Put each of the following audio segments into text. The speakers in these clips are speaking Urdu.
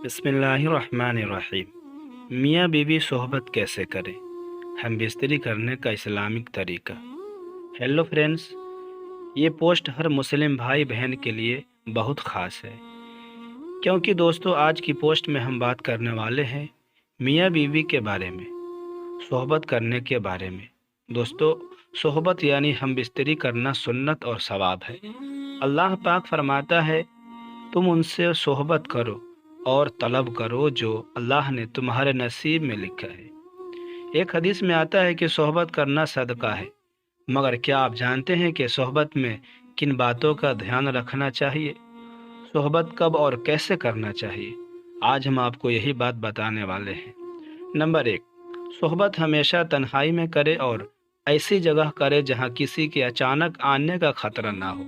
بسم اللہ الرحمن الرحیم۔ میاں بیوی صحبت کیسے کریں؟ ہم بستری کرنے کا اسلامک طریقہ۔ ہیلو فرینڈز، یہ پوسٹ ہر مسلم بھائی بہن کے لیے بہت خاص ہے، کیونکہ دوستو آج کی پوسٹ میں ہم بات کرنے والے ہیں میاں بیوی کے بارے میں، صحبت کرنے کے بارے میں۔ دوستو، صحبت یعنی ہم بستری کرنا سنت اور ثواب ہے۔ اللہ پاک فرماتا ہے، تم ان سے صحبت کرو اور طلب کرو جو اللہ نے تمہارے نصیب میں لکھا ہے۔ ایک حدیث میں آتا ہے کہ صحبت کرنا صدقہ ہے، مگر کیا آپ جانتے ہیں کہ صحبت میں کن باتوں کا دھیان رکھنا چاہیے؟ صحبت کب اور کیسے کرنا چاہیے؟ آج ہم آپ کو یہی بات بتانے والے ہیں۔ نمبر 1، صحبت ہمیشہ تنہائی میں کرے اور ایسی جگہ کرے جہاں کسی کے اچانک آنے کا خطرہ نہ ہو۔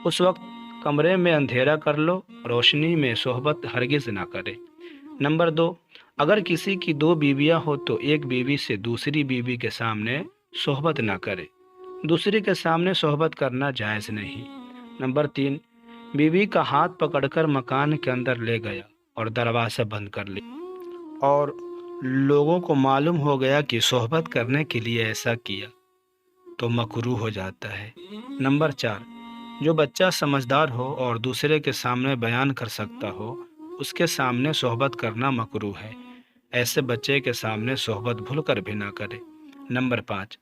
اس وقت کمرے میں اندھیرا کر لو، روشنی میں صحبت ہرگز نہ کرے۔ نمبر 2، اگر کسی کی 2 بیویاں ہو تو ایک بیوی سے دوسری بیوی کے سامنے صحبت نہ کرے۔ دوسری کے سامنے صحبت کرنا جائز نہیں۔ نمبر 3، بیوی کا ہاتھ پکڑ کر مکان کے اندر لے گیا اور دروازہ بند کر لیا اور لوگوں کو معلوم ہو گیا کہ صحبت کرنے کے لیے ایسا کیا تو مکروہ ہو جاتا ہے۔ نمبر 4، جو بچہ سمجھدار ہو اور دوسرے کے سامنے بیان کر سکتا ہو، اس کے سامنے صحبت کرنا مکروہ ہے۔ ایسے بچے کے سامنے صحبت بھول کر بھی نہ کرے۔ نمبر 5،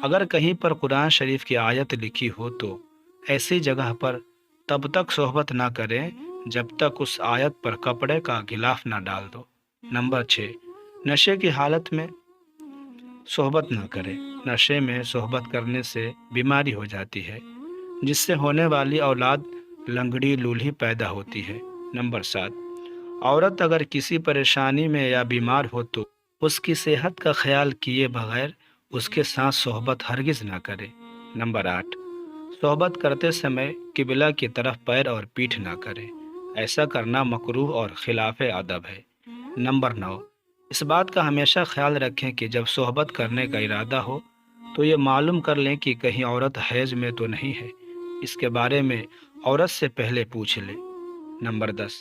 اگر کہیں پر قرآن شریف کی آیت لکھی ہو تو ایسی جگہ پر تب تک صحبت نہ کریں جب تک اس آیت پر کپڑے کا غلاف نہ ڈال دو۔ نمبر 6، نشے کی حالت میں صحبت نہ کرے۔ نشے میں صحبت کرنے سے بیماری ہو جاتی ہے، جس سے ہونے والی اولاد لنگڑی لولھی پیدا ہوتی ہے۔ نمبر 7، عورت اگر کسی پریشانی میں یا بیمار ہو تو اس کی صحت کا خیال کیے بغیر اس کے ساتھ صحبت ہرگز نہ کرے۔ نمبر 8، صحبت کرتے سمے قبلہ کی طرف پیر اور پیٹھ نہ کرے۔ ایسا کرنا مکروہ اور خلاف ادب ہے۔ نمبر 9، اس بات کا ہمیشہ خیال رکھیں کہ جب صحبت کرنے کا ارادہ ہو تو یہ معلوم کر لیں کہ کہیں عورت حیض میں تو نہیں ہے۔ اس کے بارے میں عورت سے پہلے پوچھ لیں۔ نمبر 10،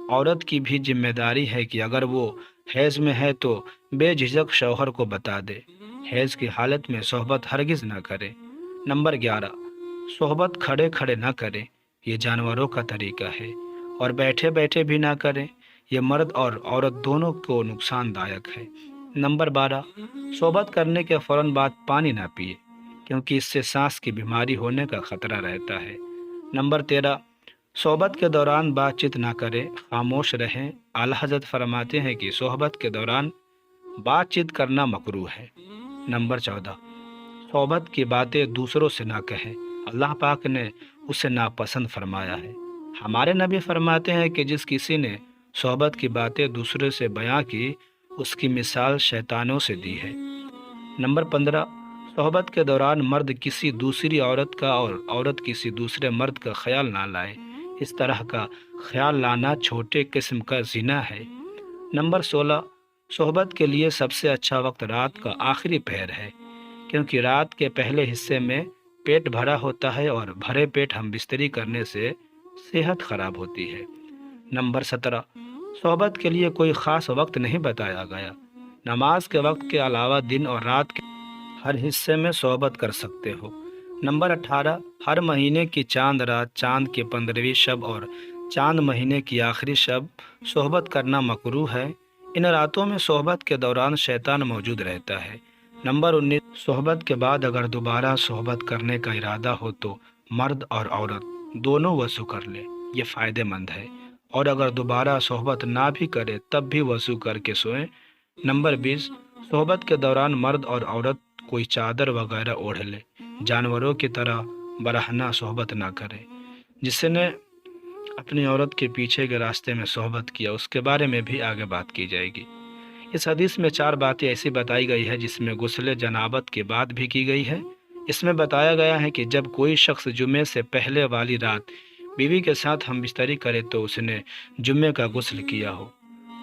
عورت کی بھی ذمہ داری ہے کہ اگر وہ حیض میں ہے تو بے جھجک شوہر کو بتا دے۔ حیض کی حالت میں صحبت ہرگز نہ کرے۔ نمبر 11، صحبت کھڑے کھڑے نہ کریں، یہ جانوروں کا طریقہ ہے، اور بیٹھے بیٹھے بھی نہ کریں، یہ مرد اور عورت دونوں کو نقصان دایک ہے۔ نمبر 12، صحبت کرنے کے فوراً بعد پانی نہ پیے، کیونکہ اس سے سانس کی بیماری ہونے کا خطرہ رہتا ہے۔ نمبر 13، صحبت کے دوران بات چیت نہ کریں، خاموش رہیں۔ اعلیٰ حضرت فرماتے ہیں کہ صحبت کے دوران بات چیت کرنا مکروہ ہے۔ نمبر 14، صحبت کی باتیں دوسروں سے نہ کہیں، اللہ پاک نے اسے ناپسند فرمایا ہے۔ ہمارے نبی فرماتے ہیں کہ جس کسی نے صحبت کی باتیں دوسرے سے بیان کی، اس کی مثال شیطانوں سے دی ہے۔ نمبر 15، صحبت کے دوران مرد کسی دوسری عورت کا اور عورت کسی دوسرے مرد کا خیال نہ لائے۔ اس طرح کا خیال لانا چھوٹے قسم کا زنا ہے۔ نمبر 16، صحبت کے لیے سب سے اچھا وقت رات کا آخری پہر ہے، کیونکہ رات کے پہلے حصے میں پیٹ بھرا ہوتا ہے اور بھرے پیٹ ہم بستری کرنے سے صحت خراب ہوتی ہے۔ نمبر 17، صحبت کے لیے کوئی خاص وقت نہیں بتایا گیا۔ نماز کے وقت کے علاوہ دن اور رات کے ہر حصے میں صحبت کر سکتے ہو۔ نمبر 18، ہر مہینے کی چاند رات، چاند کی 15ویں شب اور چاند مہینے کی آخری شب صحبت کرنا مکروہ ہے۔ ان راتوں میں صحبت کے دوران شیطان موجود رہتا ہے۔ نمبر 19، صحبت کے بعد اگر دوبارہ صحبت کرنے کا ارادہ ہو تو مرد اور عورت دونوں وضو کر لیں، یہ فائدہ مند ہے، اور اگر دوبارہ صحبت نہ بھی کرے تب بھی وضو کر کے سوئیں۔ نمبر 20، صحبت کے دوران مرد اور عورت کوئی چادر وغیرہ اوڑھ لے، جانوروں کی طرح برہنہ صحبت نہ کرے۔ جس نے اپنی عورت کے پیچھے کے راستے میں صحبت کیا، اس کے بارے میں بھی آگے بات کی جائے گی۔ اس حدیث میں 4 باتیں ایسی بتائی گئی ہے جس میں غسل جنابت کے بعد بھی کی گئی ہے۔ اس میں بتایا گیا ہے کہ جب کوئی شخص جمعے سے پہلے والی رات بیوی کے ساتھ ہم بستری کرے تو اس نے جمعے کا غسل کیا ہو۔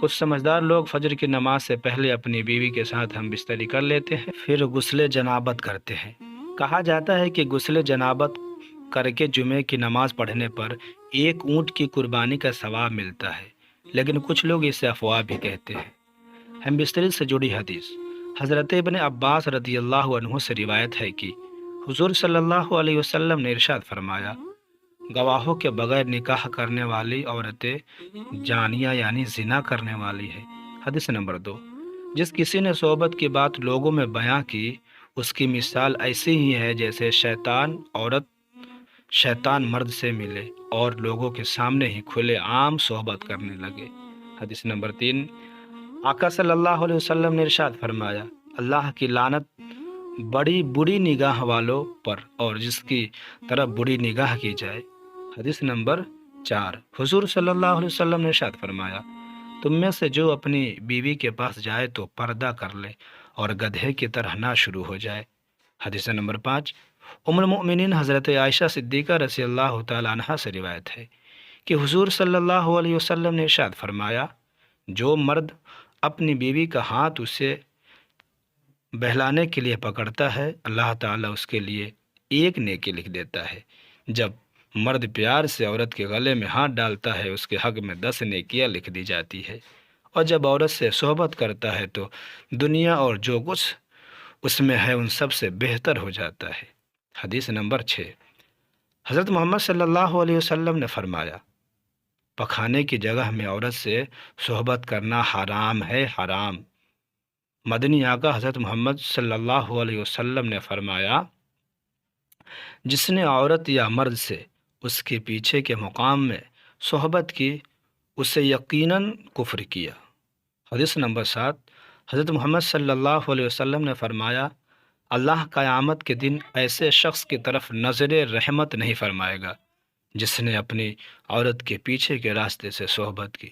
کچھ سمجھدار لوگ فجر کی نماز سے پہلے اپنی بیوی کے ساتھ ہم بستری کر لیتے ہیں، پھر غسل جنابت کرتے ہیں۔ کہا جاتا ہے کہ غسل جنابت کر کے جمعے کی نماز پڑھنے پر 1 اونٹ کی قربانی کا ثواب ملتا ہے۔ لیکن کچھ لوگ اسے افواہ بھی کہتے ہیں۔ ہم بستری سے جڑی حدیث حضرت ابن عباس رضی اللہ عنہ سے روایت ہے کہ حضور صلی اللہ علیہ وسلم نے ارشاد فرمایا، گواہوں کے بغیر نکاح کرنے والی عورتیں جانیہ یعنی زنا کرنے والی ہے۔ حدیث نمبر 2، جس کسی نے صحبت کی بات لوگوں میں بیان کی، اس کی مثال ایسی ہی ہے جیسے شیطان مرد سے ملے اور لوگوں کے سامنے ہی کھلے عام صحبت کرنے لگے۔ حدیث نمبر 3، آقا صلی اللہ علیہ وسلم نے ارشاد فرمایا، اللہ کی لعنت بڑی بری نگاہ والوں پر اور جس کی طرف بری نگاہ کی جائے۔ حدیث نمبر 4، حضور صلی اللہ علیہ وسلم نے ارشاد فرمایا، تم میں سے جو اپنی بیوی کے پاس جائے تو پردہ کر لے اور گدھے کی طرح نہ شروع ہو جائے۔ حدیث نمبر 5، ام المؤمنین حضرت عائشہ صدیقہ رضی اللہ تعالی عنہا سے روایت ہے کہ حضور صلی اللہ علیہ وسلم نے ارشاد فرمایا، جو مرد اپنی بیوی کا ہاتھ اسے بہلانے کے لیے پکڑتا ہے، اللہ تعالیٰ اس کے لیے ایک نیکی لکھ دیتا ہے۔ جب مرد پیار سے عورت کے گلے میں ہاتھ ڈالتا ہے، اس کے حق میں 10 نیکیاں لکھ دی جاتی ہے، اور جب عورت سے صحبت کرتا ہے تو دنیا اور جو کچھ اس میں ہے ان سب سے بہتر ہو جاتا ہے۔ حدیث نمبر 6، حضرت محمد صلی اللہ علیہ وسلم نے فرمایا، پخانے کی جگہ میں عورت سے صحبت کرنا حرام ہے، حرام۔ مدنی آقا حضرت محمد صلی اللہ علیہ وسلم نے فرمایا، جس نے عورت یا مرد سے اس کے پیچھے کے مقام میں صحبت کی، اسے یقیناً کفر کیا۔ حدیث نمبر 7، حضرت محمد صلی اللہ علیہ وسلم نے فرمایا، اللہ قیامت کے دن ایسے شخص کی طرف نظر رحمت نہیں فرمائے گا جس نے اپنی عورت کے پیچھے کے راستے سے صحبت کی۔